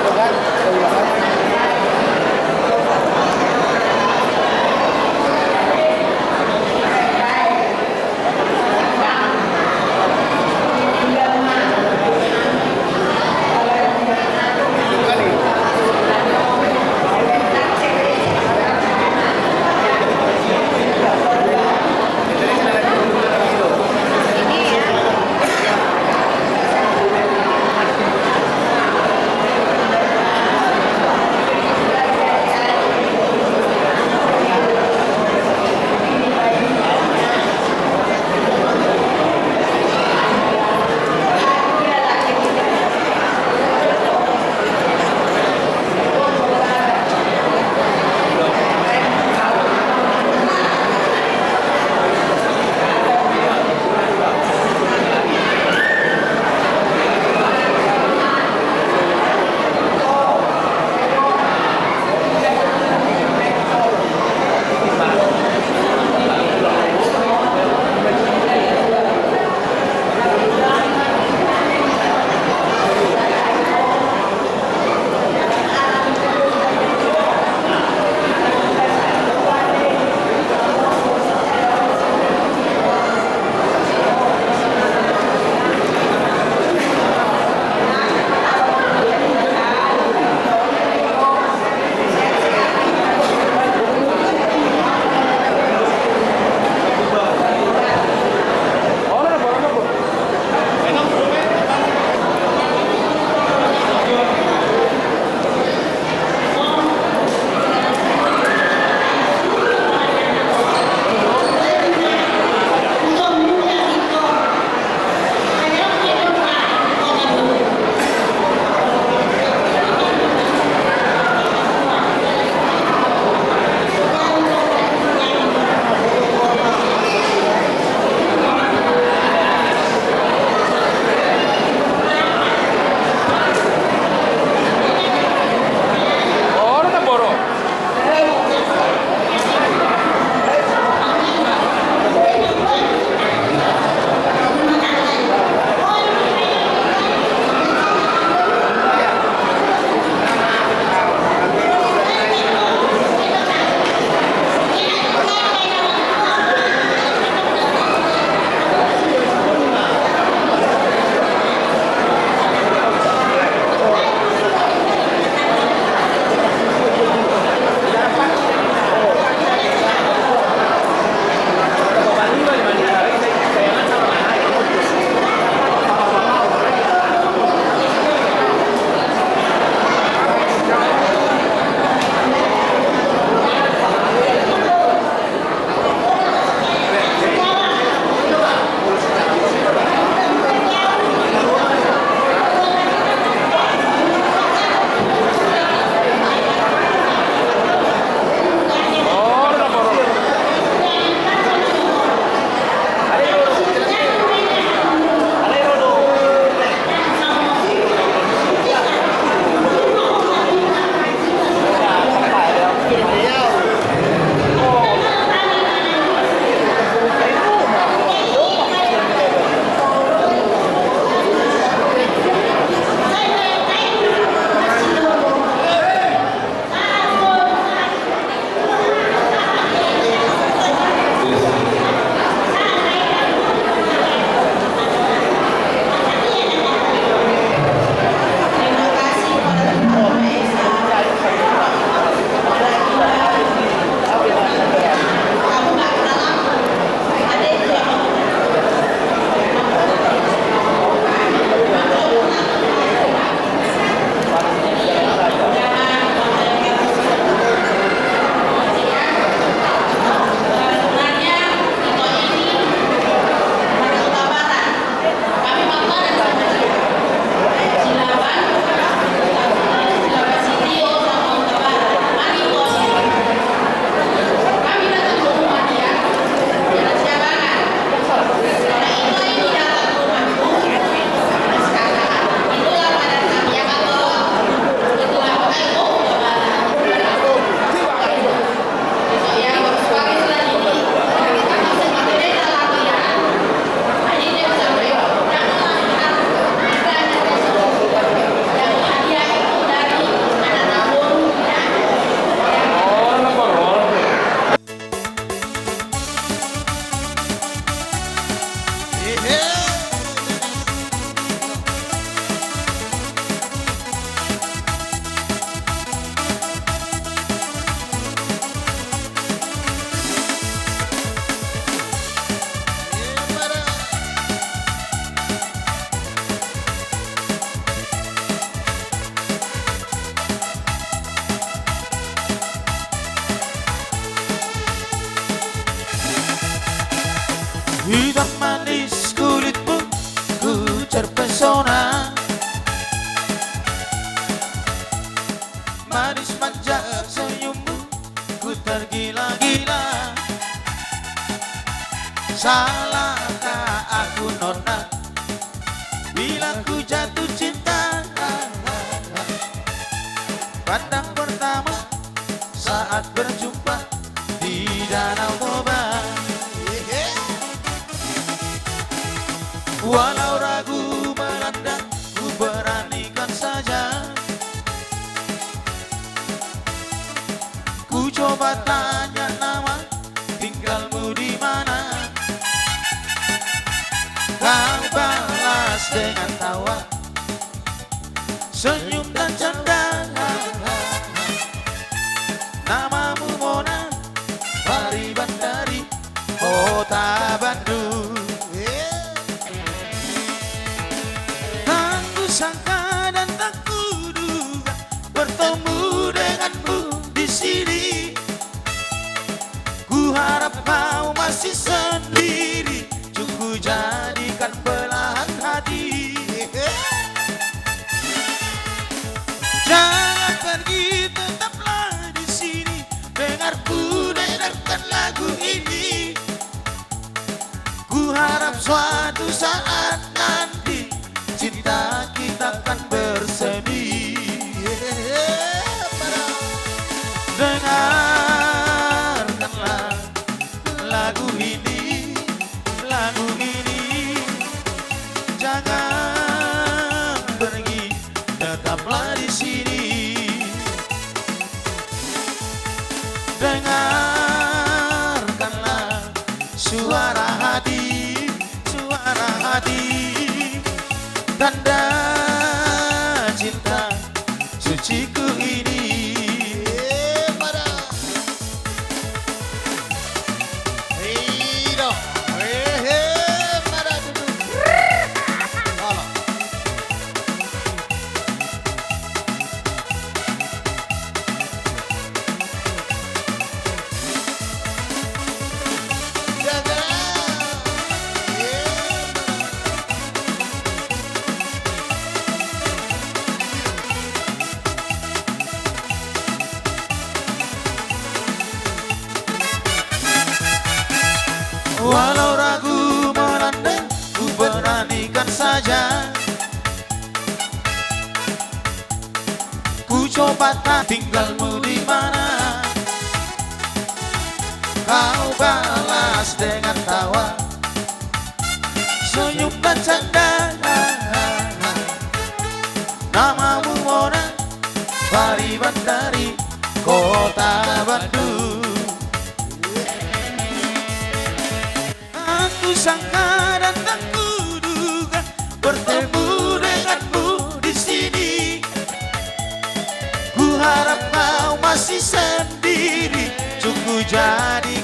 tuh kan dari belakang. Salahkah aku nona bila ku jatuh cinta? Pandang pertama saat berjumpa di Danau Toba. Walau ragu melanda, ku beranikan saja. Ku coba tanya nama, tinggalmu di mana? Kau balas dengan tawa, senyum dan canda. Namamu Mona, Pariban dari kota Bandung. Tak kusangka dan tak kuduga bertemu denganmu di sini. Ku harap kau masih sendiri, ku jadikan belahan hati. Jangan pergi, tetaplah di sini. Dengarkan lagu ini. Ku harap suatu saat nanti cinta kita akan bersemi. Dengarkanlah lagu ini, lagu ini. Jangan pergi, tetaplah di sini. Dengarkanlah suara hati, tanda cinta suciku ini. Walau ragu melanda, ku beranikan saja. Ku coba tak tinggalmu di mana. Kau balas dengan tawa, senyum dan canda. Namamu Mona, Pariban dari kota Bandung. Aku sangka dan tak kuduga bertemu denganmu di sini. Ku harap kau masih sendiri, ku jadi